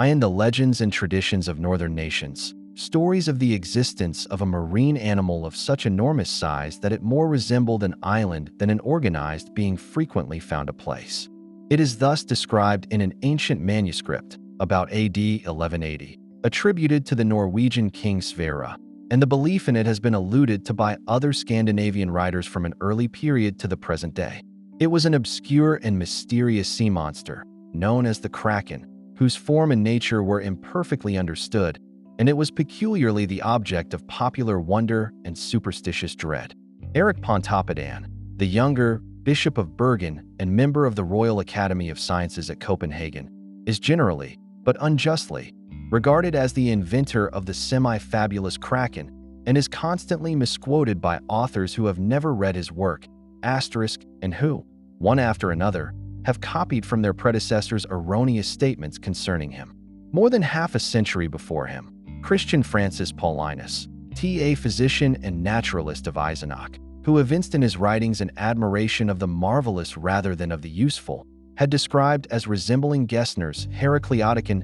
In the legends and traditions of northern nations, stories of the existence of a marine animal of such enormous size that it more resembled an island than an organized being frequently found a place. It is thus described in an ancient manuscript, about AD 1180, attributed to the Norwegian king Sverre, and the belief in it has been alluded to by other Scandinavian writers from an early period to the present day. It was an obscure and mysterious sea monster, known as the Kraken, whose form and nature were imperfectly understood, and it was peculiarly the object of popular wonder and superstitious dread. Erik Pontoppidan, the younger, Bishop of Bergen and member of the Royal Academy of Sciences at Copenhagen, is generally, but unjustly, regarded as the inventor of the semi-fabulous Kraken and is constantly misquoted by authors who have never read his work, and who, one after another, have copied from their predecessors erroneous statements concerning him. More than half a century before him, Christian Francis Paulinus, a physician and naturalist of Eisenach, who evinced in his writings an admiration of the marvelous rather than of the useful, had described as resembling Gessner's Heracleoticon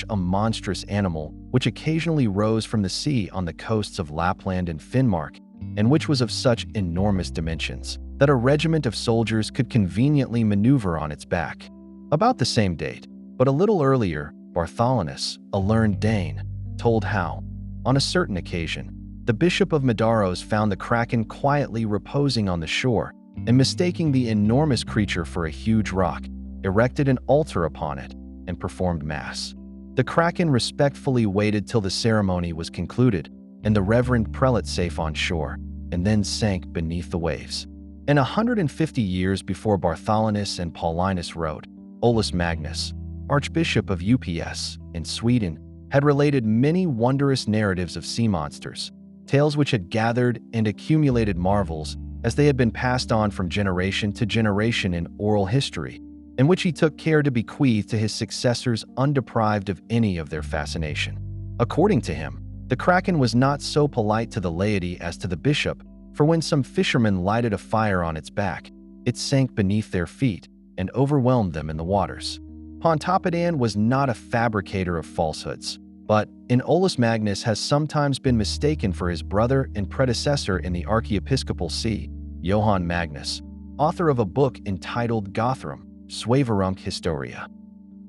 / a monstrous animal which occasionally rose from the sea on the coasts of Lapland and Finnmark, and which was of such enormous dimensions that a regiment of soldiers could conveniently maneuver on its back. About the same date, but a little earlier, Bartholinus, a learned Dane, told how, on a certain occasion, the Bishop of Nidaros found the Kraken quietly reposing on the shore, and mistaking the enormous creature for a huge rock, erected an altar upon it and performed mass. The Kraken respectfully waited till the ceremony was concluded and the reverend prelate safe on shore, and then sank beneath the waves. And 150 years before Bartholinus and Paulinus wrote, Olaus Magnus, Archbishop of Ups in Sweden, had related many wondrous narratives of sea monsters, tales which had gathered and accumulated marvels as they had been passed on from generation to generation in oral history, and which he took care to bequeath to his successors undeprived of any of their fascination. According to him, the Kraken was not so polite to the laity as to the bishop, for when some fishermen lighted a fire on its back, it sank beneath their feet and overwhelmed them in the waters. Pontoppidan was not a fabricator of falsehoods, but, in Olaus Magnus has sometimes been mistaken for his brother and predecessor in the archiepiscopal see, Johann Magnus, author of a book entitled Gothrum, Swaverunk Historia.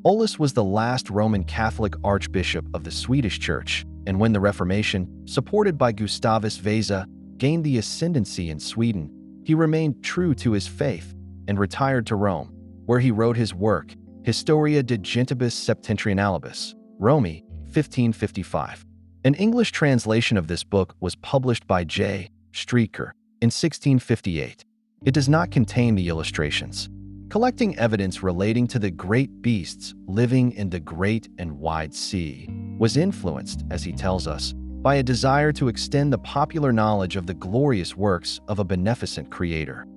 Olaus was the last Roman Catholic archbishop of the Swedish Church, and when the Reformation, supported by Gustavus Vasa, gained the ascendancy in Sweden, he remained true to his faith and retired to Rome, where he wrote his work, Historia de Gentibus Septentrionalibus, Romi, 1555. An English translation of this book was published by J. Streecker in 1658. It does not contain the illustrations. Collecting evidence relating to the great beasts living in the great and wide sea was influenced, as he tells us, by a desire to extend the popular knowledge of the glorious works of a beneficent creator.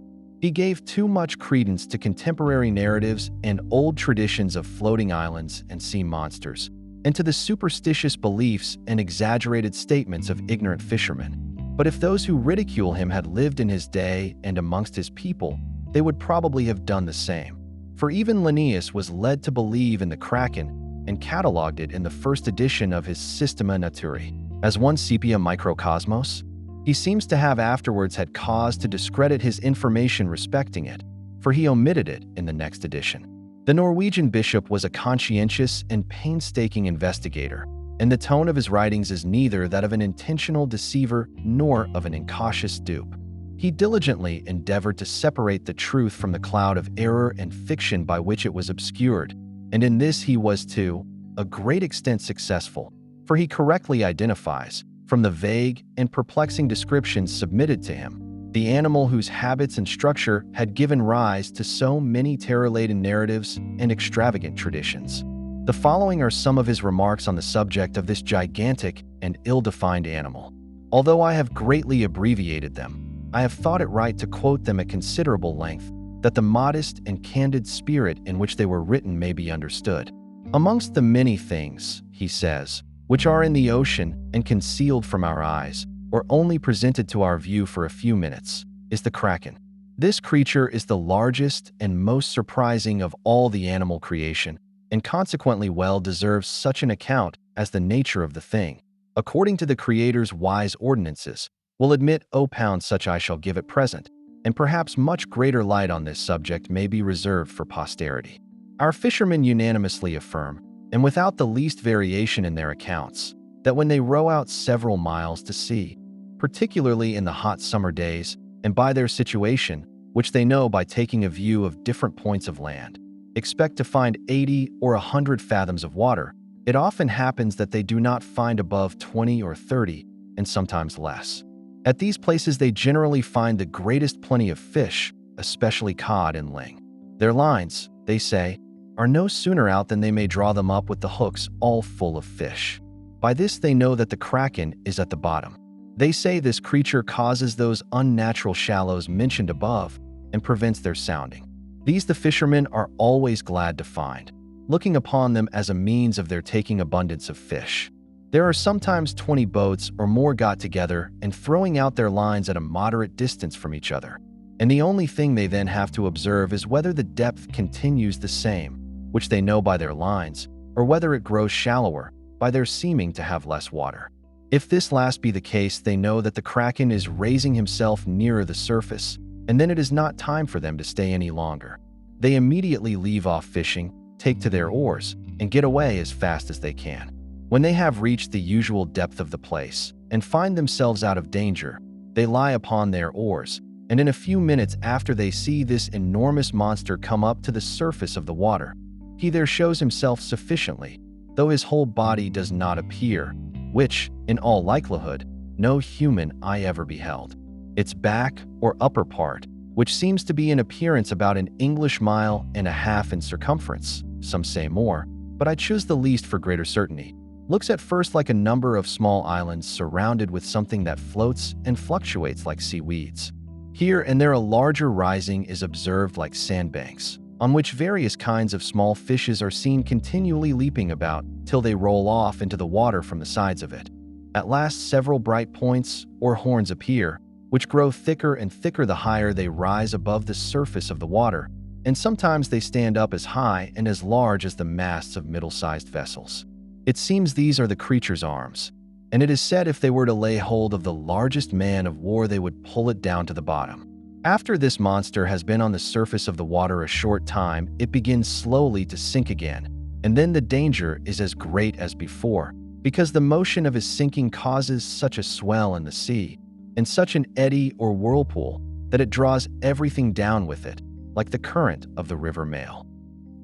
He gave too much credence to contemporary narratives and old traditions of floating islands and sea monsters, and to the superstitious beliefs and exaggerated statements of ignorant fishermen. But if those who ridicule him had lived in his day and amongst his people, they would probably have done the same. For even Linnaeus was led to believe in the Kraken and catalogued it in the first edition of his Systema Naturae as one sepia microcosmos. He seems to have afterwards had cause to discredit his information respecting it, for he omitted it in the next edition. The Norwegian bishop was a conscientious and painstaking investigator, and the tone of his writings is neither that of an intentional deceiver nor of an incautious dupe. He diligently endeavored to separate the truth from the cloud of error and fiction by which it was obscured, and in this he was to a great extent successful, for he correctly identifies, from the vague and perplexing descriptions submitted to him, the animal whose habits and structure had given rise to so many terror-laden narratives and extravagant traditions. The following are some of his remarks on the subject of this gigantic and ill-defined animal. Although I have greatly abbreviated them, I have thought it right to quote them at considerable length, that the modest and candid spirit in which they were written may be understood. Amongst the many things, he says, which are in the ocean and concealed from our eyes, or only presented to our view for a few minutes, is the Kraken. This creature is the largest and most surprising of all the animal creation, and consequently well deserves such an account as the nature of the thing, according to the Creator's wise ordinances, will admit, O pound such I shall give at present, and perhaps much greater light on this subject may be reserved for posterity. Our fishermen unanimously affirm, and without the least variation in their accounts, that when they row out several miles to sea, particularly in the hot summer days, and by their situation, which they know by taking a view of different points of land, expect to find 80 or 100 fathoms of water, it often happens that they do not find above 20 or 30, and sometimes less. At these places they generally find the greatest plenty of fish, especially cod and ling. Their lines, they say, are no sooner out than they may draw them up with the hooks all full of fish. By this they know that the Kraken is at the bottom. They say this creature causes those unnatural shallows mentioned above and prevents their sounding. These the fishermen are always glad to find, looking upon them as a means of their taking abundance of fish. There are sometimes 20 boats or more got together and throwing out their lines at a moderate distance from each other, and the only thing they then have to observe is whether the depth continues the same, which they know by their lines, or whether it grows shallower, by their seeming to have less water. If this last be the case, they know that the Kraken is raising himself nearer the surface, and then it is not time for them to stay any longer. They immediately leave off fishing, take to their oars, and get away as fast as they can. When they have reached the usual depth of the place, and find themselves out of danger, they lie upon their oars, and in a few minutes after they see this enormous monster come up to the surface of the water, he there shows himself sufficiently, though his whole body does not appear, which, in all likelihood, no human eye ever beheld. Its back, or upper part, which seems to be in appearance about an English mile and a half in circumference, some say more, but I choose the least for greater certainty, looks at first like a number of small islands surrounded with something that floats and fluctuates like seaweeds. Here and there a larger rising is observed like sandbanks, on which various kinds of small fishes are seen continually leaping about till they roll off into the water from the sides of it. At last several bright points, or horns appear, which grow thicker and thicker the higher they rise above the surface of the water, and sometimes they stand up as high and as large as the masts of middle-sized vessels. It seems these are the creature's arms, and it is said if they were to lay hold of the largest man of war they would pull it down to the bottom. After this monster has been on the surface of the water a short time, it begins slowly to sink again, and then the danger is as great as before, because the motion of his sinking causes such a swell in the sea, and such an eddy or whirlpool, that it draws everything down with it, like the current of the river Mail.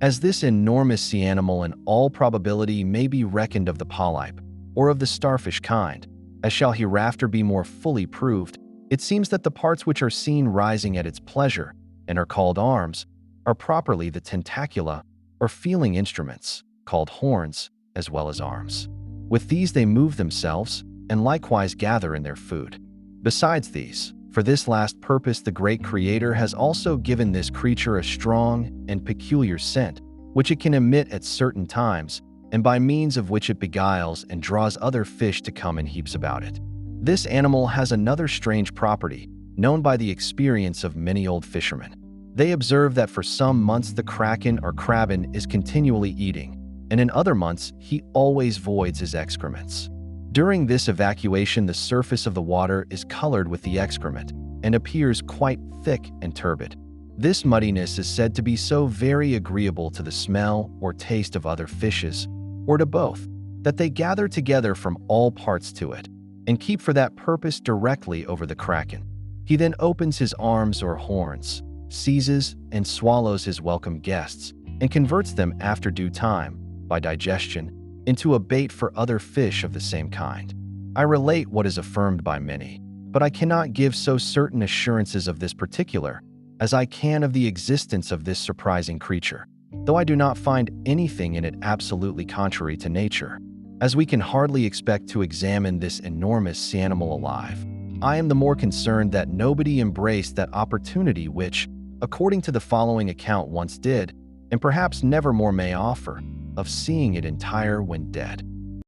As this enormous sea animal in all probability may be reckoned of the polyp, or of the starfish kind, as shall hereafter be more fully proved, it seems that the parts which are seen rising at its pleasure, and are called arms, are properly the tentacula, or feeling instruments, called horns, as well as arms. With these they move themselves, and likewise gather in their food. Besides these, for this last purpose the great Creator has also given this creature a strong and peculiar scent, which it can emit at certain times, and by means of which it beguiles and draws other fish to come in heaps about it. This animal has another strange property, known by the experience of many old fishermen. They observe that for some months the Kraken or crabben is continually eating, and in other months he always voids his excrements. During this evacuation the surface of the water is colored with the excrement, and appears quite thick and turbid. This muddiness is said to be so very agreeable to the smell or taste of other fishes, or to both, that they gather together from all parts to it, and keep for that purpose directly over the Kraken. He then opens his arms or horns, seizes and swallows his welcome guests, and converts them after due time, by digestion, into a bait for other fish of the same kind. I relate what is affirmed by many, but I cannot give so certain assurances of this particular as I can of the existence of this surprising creature, though I do not find anything in it absolutely contrary to nature. As we can hardly expect to examine this enormous sea animal alive, I am the more concerned that nobody embraced that opportunity which, according to the following account, once did, and perhaps never more may offer, of seeing it entire when dead.